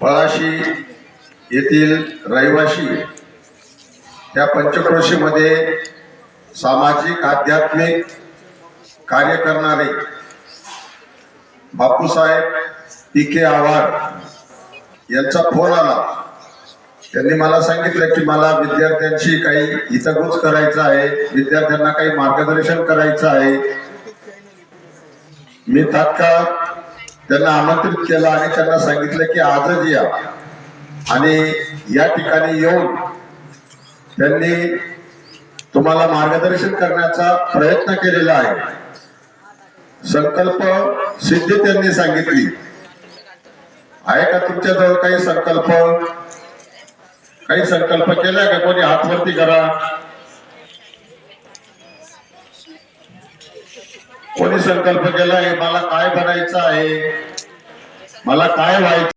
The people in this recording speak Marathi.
पळाशी येथील रहिवासी त्या पंचक्रोशीमध्ये सामाजिक आध्यात्मिक कार्य करणारे बापूसाहेब पीके आव्हाड यांचा फोन आला। त्यांनी मला सांगितलं की मला विद्यार्थ्यांशी काही हितगुज करायचं आहे, विद्यार्थ्यांना काही मार्गदर्शन करायचं आहे। मी तात्काळ त्यांना आमंत्रित केलं आणि त्यांना सांगितलं की आजच या आणि या ठिकाणी येऊन त्यांनी तुम्हाला मार्गदर्शन करण्याचा प्रयत्न केलेला आहे। संकल्प सिद्धी त्यांनी सांगितली आहे का तुमच्याजवळ काही संकल्प केलाय का? कोणी हात वरती करा। कोणी संकल्प केलाय मला काय बनायचं आहे, मला काय व्हायचं